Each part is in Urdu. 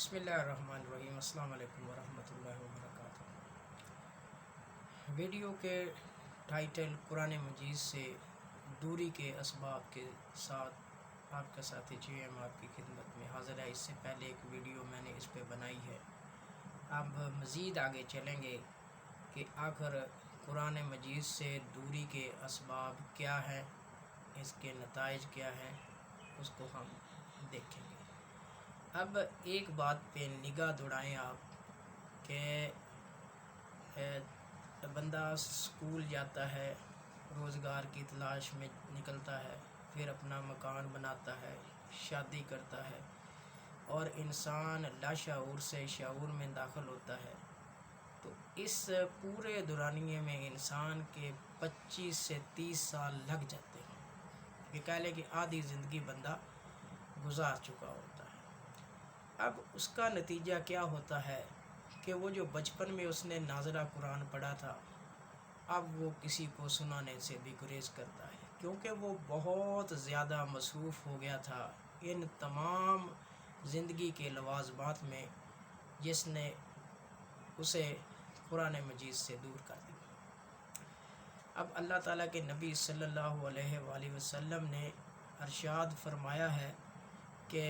بسم اللہ الرحمن الرحیم۔ السلام علیکم ورحمۃ اللہ وبرکاتہ۔ ویڈیو کے ٹائٹل قرآن مجید سے دوری کے اسباب کے ساتھ آپ کا ساتھی جی ایم آپ کی خدمت میں حاضر ہے۔ اس سے پہلے ایک ویڈیو میں نے اس پہ بنائی ہے۔ اب مزید آگے چلیں گے کہ آخر قرآن مجید سے دوری کے اسباب کیا ہیں، اس کے نتائج کیا ہیں، اس کو ہم دیکھیں گے۔ اب ایک بات پہ نگاہ دوڑائیں آپ کہ بندہ اسکول جاتا ہے، روزگار کی تلاش میں نکلتا ہے، پھر اپنا مکان بناتا ہے، شادی کرتا ہے، اور انسان لاشعور سے شعور میں داخل ہوتا ہے، تو اس پورے دورانیے میں انسان کے 25 سے 30 سال لگ جاتے ہیں، یہ کہہ لے کہ آدھی زندگی بندہ گزار چکا ہوتا ہے۔ اب اس کا نتیجہ کیا ہوتا ہے کہ وہ جو بچپن میں اس نے ناظرہ قرآن پڑھا تھا، اب وہ کسی کو سنانے سے بھی گریز کرتا ہے، کیونکہ وہ بہت زیادہ مصروف ہو گیا تھا ان تمام زندگی کے لوازمات میں جس نے اسے قرآن مجید سے دور کر دیا۔ اب اللہ تعالیٰ کے نبی صلی اللہ علیہ وآلہ وسلم نے ارشاد فرمایا ہے کہ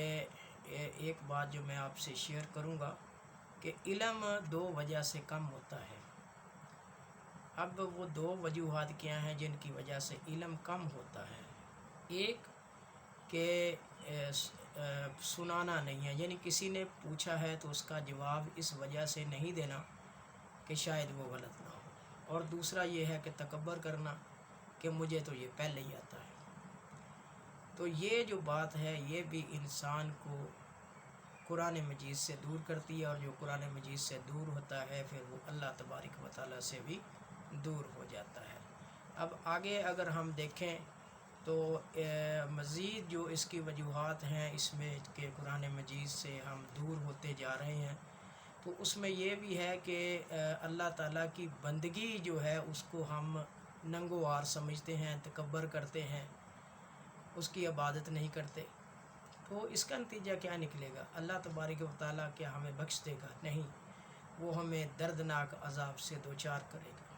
ایک بات جو میں آپ سے شیئر کروں گا کہ علم 2 وجہ سے کم ہوتا ہے۔ اب وہ 2 وجوہات کیا ہیں جن کی وجہ سے علم کم ہوتا ہے؟ ایک کہ سنانا نہیں ہے، یعنی کسی نے پوچھا ہے تو اس کا جواب اس وجہ سے نہیں دینا کہ شاید وہ غلط نہ ہو، اور دوسرا یہ ہے کہ تکبر کرنا کہ مجھے تو یہ پہلے ہی آتا ہے۔ تو یہ جو بات ہے یہ بھی انسان کو قرآن مجید سے دور کرتی ہے، اور جو قرآن مجید سے دور ہوتا ہے پھر وہ اللہ تبارک و تعالیٰ سے بھی دور ہو جاتا ہے۔ اب آگے اگر ہم دیکھیں تو مزید جو اس کی وجوہات ہیں اس میں کہ قرآن مجید سے ہم دور ہوتے جا رہے ہیں، تو اس میں یہ بھی ہے کہ اللہ تعالیٰ کی بندگی جو ہے اس کو ہم ننگوار سمجھتے ہیں، تکبر کرتے ہیں، اس کی عبادت نہیں کرتے۔ تو اس کا نتیجہ کیا نکلے گا؟ اللہ تبارک و تعالیٰ کیا ہمیں بخش دے گا؟ نہیں، وہ ہمیں دردناک عذاب سے دوچار کرے گا۔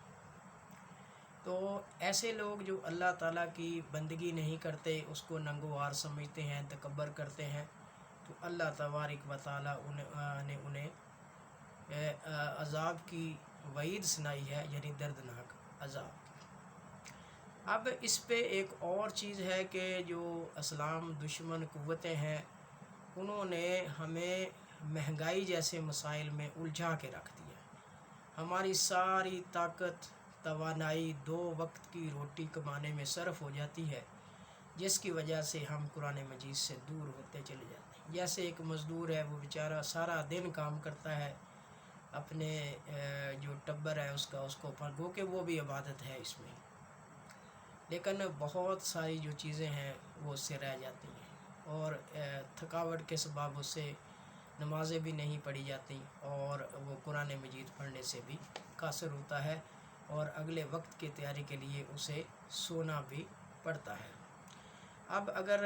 تو ایسے لوگ جو اللہ تعالیٰ کی بندگی نہیں کرتے، اس کو ننگوار سمجھتے ہیں، تکبر کرتے ہیں، تو اللہ تبارک و تعالیٰ نے انہیں عذاب کی وعید سنائی ہے، یعنی دردناک عذاب کی۔ اب اس پہ ایک اور چیز ہے کہ جو اسلام دشمن قوتیں ہیں انہوں نے ہمیں مہنگائی جیسے مسائل میں الجھا کے رکھ دیا۔ ہماری ساری طاقت توانائی 2 وقت کی روٹی کمانے میں صرف ہو جاتی ہے، جس کی وجہ سے ہم قرآن مجید سے دور ہوتے چلے جاتے ہیں۔ جیسے ایک مزدور ہے، وہ بیچارہ سارا دن کام کرتا ہے، اپنے جو ٹبر ہے اس کو گو کہ وہ بھی عبادت ہے اس میں، لیکن بہت ساری جو چیزیں ہیں وہ اس سے رہ جاتی ہیں، اور تھکاوٹ کے سبب اس سے نمازیں بھی نہیں پڑھی جاتی، اور وہ قرآن مجید پڑھنے سے بھی قاصر ہوتا ہے، اور اگلے وقت کی تیاری کے لیے اسے سونا بھی پڑتا ہے۔ اب اگر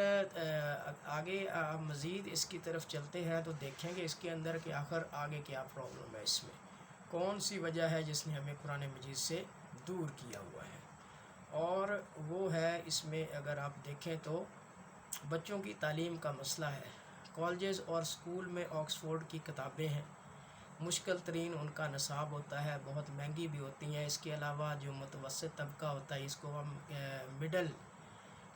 آگے مزید اس کی طرف چلتے ہیں تو دیکھیں گے اس کے اندر کہ آخر آگے کیا پرابلم ہے، اس میں کون سی وجہ ہے جس نے ہمیں قرآن مجید سے دور کیا ہوا ہے، اور وہ ہے اس میں اگر آپ دیکھیں تو بچوں کی تعلیم کا مسئلہ ہے۔ کالجز اور سکول میں آکسفورڈ کی کتابیں ہیں، مشکل ترین ان کا نصاب ہوتا ہے، بہت مہنگی بھی ہوتی ہیں۔ اس کے علاوہ جو متوسط طبقہ ہوتا ہے، اس کو ہم مڈل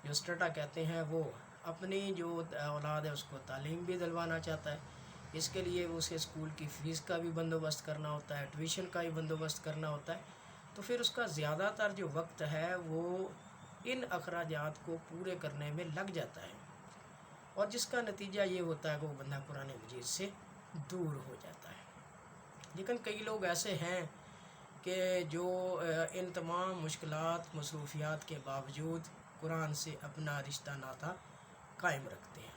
جو سٹیٹا کہتے ہیں، وہ اپنی جو اولاد ہے اس کو تعلیم بھی دلوانا چاہتا ہے، اس کے لیے اسے اسکول کی فیس کا بھی بندوبست کرنا ہوتا ہے، ٹیوشن کا بھی بندوبست کرنا ہوتا ہے، تو پھر اس کا زیادہ تر جو وقت ہے وہ ان اخراجات کو پورے کرنے میں لگ جاتا ہے، اور جس کا نتیجہ یہ ہوتا ہے کہ وہ بندہ قرآن مجید سے دور ہو جاتا ہے۔ لیکن کئی لوگ ایسے ہیں کہ جو ان تمام مشکلات مصروفیات کے باوجود قرآن سے اپنا رشتہ ناتا قائم رکھتے ہیں۔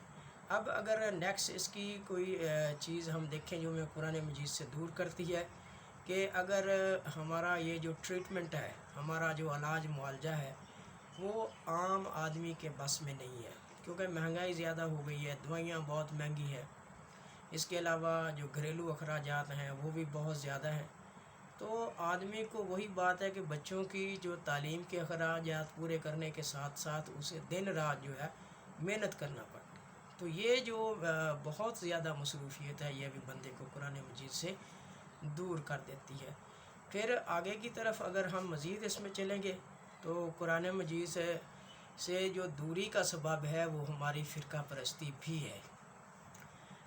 اب اگر نیکسٹ اس کی کوئی چیز ہم دیکھیں جو ہمیں قرآن مجید سے دور کرتی ہے، کہ اگر ہمارا یہ جو ٹریٹمنٹ ہے، ہمارا جو علاج معالجہ ہے، وہ عام آدمی کے بس میں نہیں ہے، کیونکہ مہنگائی زیادہ ہو گئی ہے، دوائیاں بہت مہنگی ہیں، اس کے علاوہ جو گھریلو اخراجات ہیں وہ بھی بہت زیادہ ہیں. تو آدمی کو وہی بات ہے کہ بچوں کی جو تعلیم کے اخراجات پورے کرنے کے ساتھ ساتھ اسے دن رات جو ہے محنت کرنا پڑتا ہے. تو یہ جو بہت زیادہ مصروفیت ہے یہ بھی بندے کو قرآن مجید سے دور کر دیتی ہے. پھر آگے کی طرف اگر ہم مزید اس میں چلیں گے تو قرآن مجید سے جو دوری کا سبب ہے وہ ہماری فرقہ پرستی بھی ہے.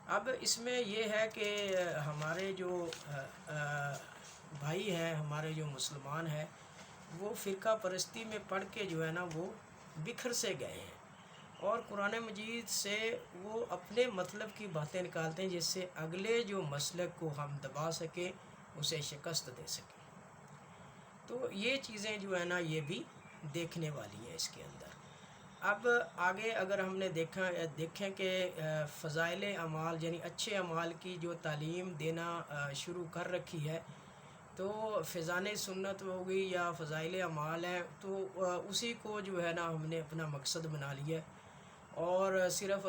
اب اس میں یہ ہے کہ ہمارے جو بھائی ہیں، ہمارے جو مسلمان ہیں، وہ فرقہ پرستی میں پڑھ کے جو ہے نا وہ بکھر سے گئے ہیں، اور قرآن مجید سے وہ اپنے مطلب کی باتیں نکالتے ہیں جس سے اگلے جو مسلک کو ہم دبا سکیں، اسے شکست دے سکیں. تو یہ چیزیں جو ہے نا یہ بھی دیکھنے والی ہیں اس کے اندر. اب آگے اگر ہم نے دیکھیں کہ فضائل اعمال یعنی اچھے اعمال کی جو تعلیم دینا شروع کر رکھی ہے، تو فضائل سنت ہوگی یا فضائل اعمال ہیں، تو اسی کو جو ہے نا ہم نے اپنا مقصد بنا لیا ہے اور صرف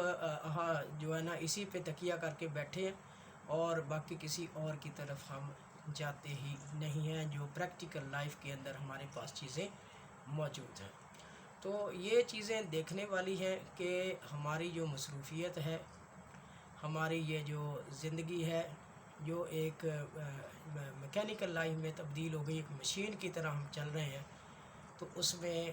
جو ہے نا اسی پہ تکیہ کر کے بیٹھے ہیں، اور باقی کسی اور کی طرف ہم جاتے ہی نہیں ہیں جو پریکٹیکل لائف کے اندر ہمارے پاس چیزیں موجود ہیں. تو یہ چیزیں دیکھنے والی ہیں کہ ہماری جو مصروفیت ہے، ہماری یہ جو زندگی ہے جو ایک میکینیکل لائف میں تبدیل ہو گئی، ایک مشین کی طرح ہم چل رہے ہیں، تو اس میں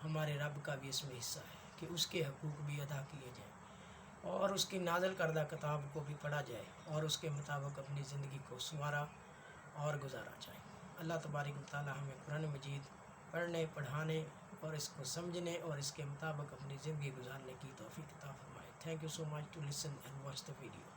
ہمارے رب کا بھی اس میں حصہ ہے کہ اس کے حقوق بھی ادا کیے جائیں اور اس کی نازل کردہ کتاب کو بھی پڑھا جائے اور اس کے مطابق اپنی زندگی کو سنوارا اور گزارا جائے. اللہ تبارک و تعالی ہمیں قرآن مجید پڑھنے، پڑھانے اور اس کو سمجھنے اور اس کے مطابق اپنی زندگی گزارنے کی توفیق عطا فرمائے. Thank you so much to listen and watch the video.